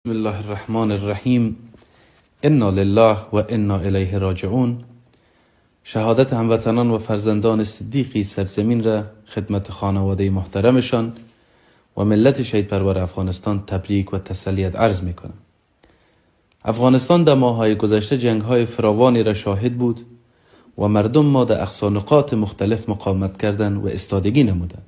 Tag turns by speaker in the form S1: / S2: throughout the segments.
S1: بسم الله الرحمن الرحیم. انا لله و انا الیه راجعون. شهادت هموطنان و فرزندان صدیقی سرزمین را خدمت خانواده محترمشان و ملت شهید پرور افغانستان تبریک و تسلیت عرض می کنم. افغانستان در ماه‌های گذشته جنگ‌های فراوانی را شاهد بود و مردم ما در اقصا نقاط مختلف مقاومت کردند و استادگی نمودند،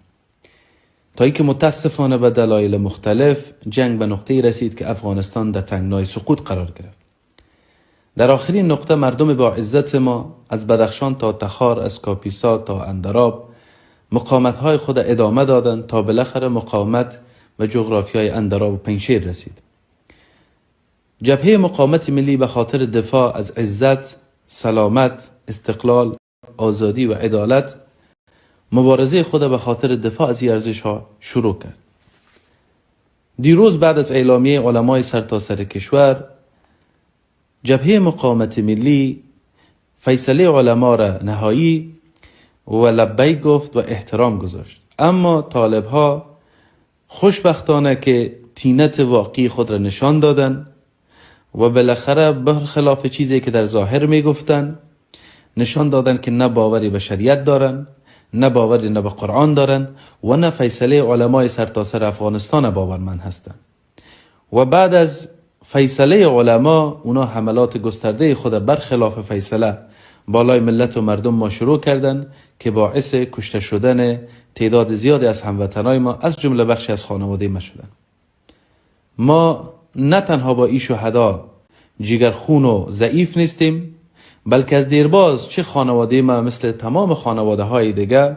S1: تا اینکه متاسفانه به دلایل مختلف جنگ به نقطه‌ای رسید که افغانستان در تنگنای سقوط قرار گرفت. در آخرین نقطه مردم با عزت ما از بدخشان تا تخار، از کاپیسا تا اندراب مقاومت‌های خود ادامه دادند تا بالاخره مقاومت به جغرافیای اندراب و پنجشیر رسید. جبهه مقاومت ملی به خاطر دفاع از عزت، سلامت، استقلال، آزادی و عدالت مبارزه خود به خاطر دفاع از این ارزش‌ها شروع کرد. دیروز بعد از اعلامیه علمای سرتاسر کشور، جبهه مقاومت ملی فیصله علما را نهایی و لبیک گفت و احترام گذاشت. اما طالب‌ها خوشبختانه که طینت واقعی خود را نشان دادند و بالاخره برخلاف چیزی که در ظاهر میگفتند نشان دادند که نه باوری به شریعت دارند، نه باوری نه به قرآن دارند و نه فیصله علمای سرتاسر افغانستان باورمند هستند. و بعد از فیصله علما اونا حملات گسترده خود برخلاف فیصله بالای ملت و مردم ما شروع کردند که باعث کشته شدن تعداد زیادی از هموطنای ما از جمله بخشی از خانواده ما شدند. ما نه تنها با این شهدا جگرخون و ضعیف نیستیم، بلکه از دیرباز چه خانواده ما مثل تمام خانواده های دیگه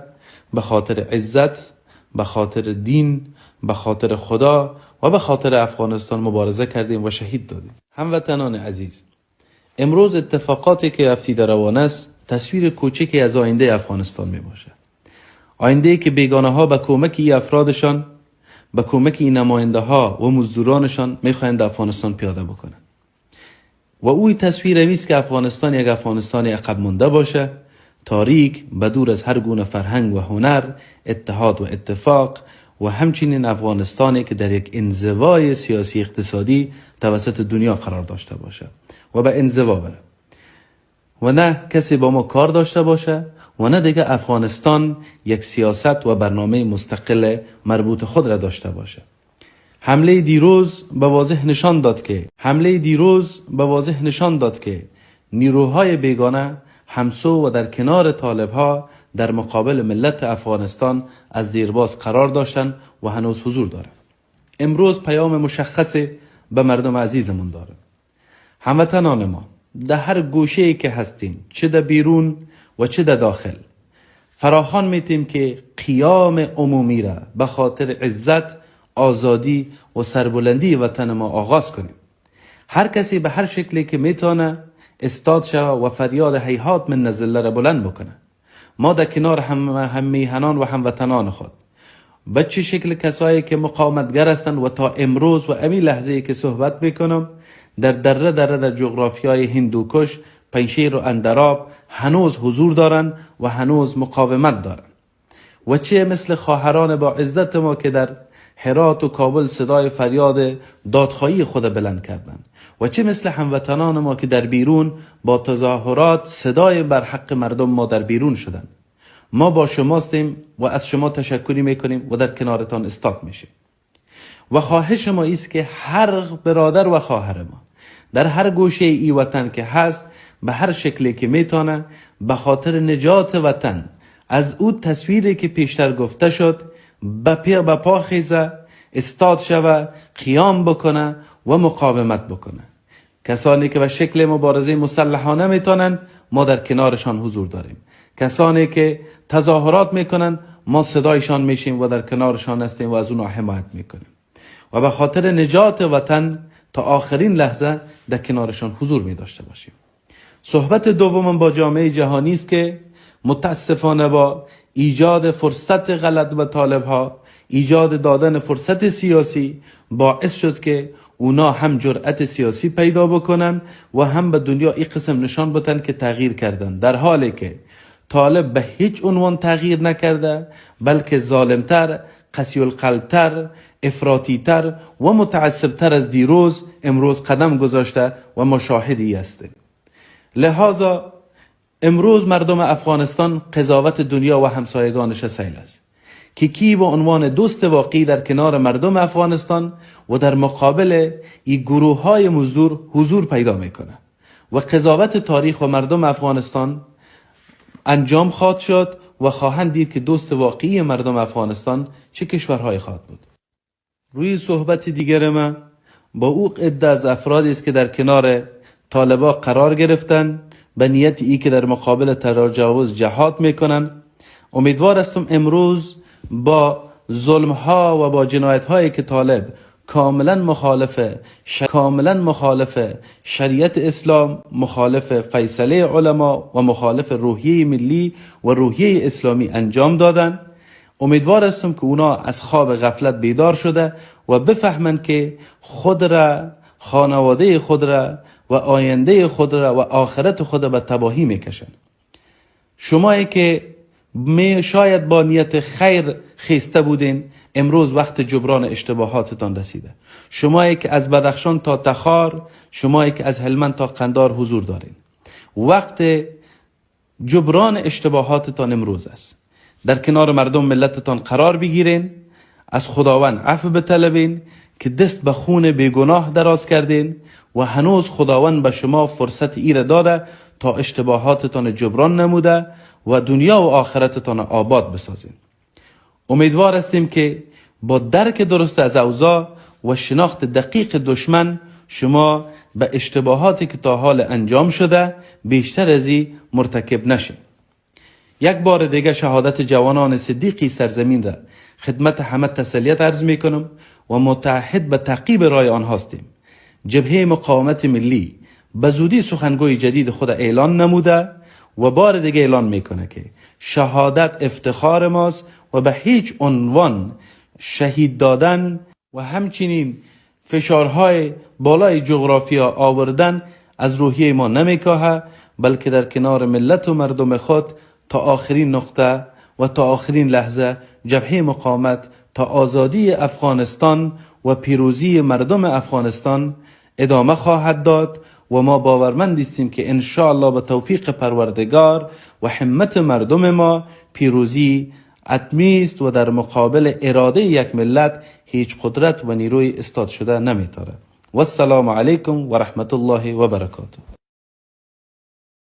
S1: به خاطر عزت، به خاطر دین، به خاطر خدا و به خاطر افغانستان مبارزه کردیم و شهید دادیم. هموطنان عزیز، امروز اتفاقاتی که هفته در روان است تصویر کوچکی از آینده افغانستان می باشد. آینده که بیگانه ها به کمک این افرادشان، به کمک این نماینده ها و مزدورانشان می خواهند افغانستان پیاده بکنند. و اوی تصویر نیست که افغانستان یک افغانستان عقب مانده باشه، تاریک، بدور از هر گونه فرهنگ و هنر، اتحاد و اتفاق، و همچنین افغانستانی که در یک انزوای سیاسی اقتصادی توسط دنیا قرار داشته باشه و به انزوا بره و نه کسی با ما کار داشته باشه و نه دیگه افغانستان یک سیاست و برنامه مستقل مربوط خود را داشته باشه. حمله دیروز به واضح نشان داد که نیروهای بیگانه همسو و در کنار طالبها در مقابل ملت افغانستان از دیرباز قرار داشتن و هنوز حضور دارند. امروز پیام مشخصی به مردم عزیزمون داره. هموطنان ما در هر گوشه‌ای که هستین، چه در بیرون و چه در داخل، فراخوان میتیم که قیام عمومی را به خاطر عزت، آزادی و سربلندی وطن ما آغاز کنیم. هر کسی به هر شکلی که میتونه استاد شود و فریاد هیهات من الذل را بلند بکنه. ما در کنار هم میهنان و هموطنان خود به چه شکل کسایی که مقاومتگر هستند و تا امروز و امی لحظه‌ای که صحبت میکنم در دره در جغرافیای هندوکش، پنجشیر و اندراب هنوز حضور دارند و هنوز مقاومت دارند، و چه مثل خواهران با عزت ما که در هرات و کابل صدای فریاد دادخواهی خود بلند کردند، و چه مثل هموطنان ما که در بیرون با تظاهرات صدای بر حق مردم ما در بیرون شدند. ما با شماستیم و از شما تشکری میکنیم و در کنارتان استاد میشیم. و خواهش ما است که هر برادر و خواهر ما در هر گوشه ای وطن که هست به هر شکلی که میتونه به خاطر نجات وطن از او تصویری که پیشتر گفته شد به پا خیزه، استاد شوه، قیام بکنه و مقاومت بکنه. کسانی که به شکل مبارزه مسلحانه میتونن ما در کنارشان حضور داریم. کسانی که تظاهرات میکنن ما صدایشان میشیم و در کنارشان هستیم و از اونها حمایت میکنیم و به خاطر نجات وطن تا آخرین لحظه در کنارشان حضور میداشته باشیم. صحبت دومم با جامعه جهانی است که متاسفانه با ایجاد فرصت غلط و طالبها، ایجاد دادن فرصت سیاسی باعث شد که اونا هم جرأت سیاسی پیدا بکنن و هم به دنیا این قسم نشان بدن که تغییر کردن، در حالی که طالب به هیچ عنوان تغییر نکرده، بلکه ظالمتر، قسی القلبتر، افراطی تر و متعصب تر از دیروز امروز قدم گذاشته و مشاهدی است. لذا امروز مردم افغانستان قضاوت دنیا و همسایگانش سیل است که کی به عنوان دوست واقعی در کنار مردم افغانستان و در مقابل این گروه های مزدور حضور پیدا میکنه و قضاوت تاریخ و مردم افغانستان انجام خواهد شد و خواهند دید که دوست واقعی مردم افغانستان چه کشورهای خواهد بود. روی صحبت دیگر ما با او عده از افرادی است که در کنار طالبا قرار گرفتن به نیت ای که در مقابل تجاوز جهاد میکنن. امیدوار هستم امروز با ظلم ها و با جنایت هایی که طالب کاملا مخالف شریعت اسلام، مخالف فیصله علما و مخالف روحیه ملی و روحیه اسلامی انجام دادن، امیدوار هستم که اونا از خواب غفلت بیدار شده و بفهمند که خود را، خانواده خود را و آینده خود را و آخرت خود را به تباهی میکشن. شمایی که شاید با نیت خیر خیسته بودین، امروز وقت جبران اشتباهاتتان رسیده. شمایی که از بدخشان تا تخار، شمایی که از هلمند تا قندار حضور دارین، وقت جبران اشتباهاتتان امروز است. در کنار مردم ملتتان قرار بگیرین، از خداوند عفو بطلبین که دست به خون بیگناه دراز کردین و هنوز خداوند به شما فرصت ایره داده تا اشتباهاتتان جبران نموده و دنیا و آخرتتان آباد بسازین. امیدوار هستیم که با درک درست از اوضاع و شناخت دقیق دشمن شما به اشتباهاتی که تا حال انجام شده بیشتر از این مرتکب نشین. یک بار دیگه شهادت جوانان صدیقی سرزمین را خدمت همه تسلیت عرض می کنم و متعهد به تعقیب رای آن هستیم. جبهه مقاومت ملی به زودی سخنگوی جدید خود اعلان نموده و بار دیگه اعلان میکنه که شهادت افتخار ماست و به هیچ عنوان شهید دادن و همچنین فشارهای بالای جغرافیا آوردن از روحیه ما نمیکاهه، بلکه در کنار ملت و مردم خود تا آخرین نقطه و تا آخرین لحظه جبهه مقاومت تا آزادی افغانستان و پیروزی مردم افغانستان ادامه خواهد داد و ما باورمند هستیم که ان شاء الله به توفیق پروردگار و همت مردم ما پیروزی حتمی است و در مقابل اراده یک ملت هیچ قدرت و نیروی استاد شده نمیتاره. و السلام علیکم و رحمت الله و برکاته.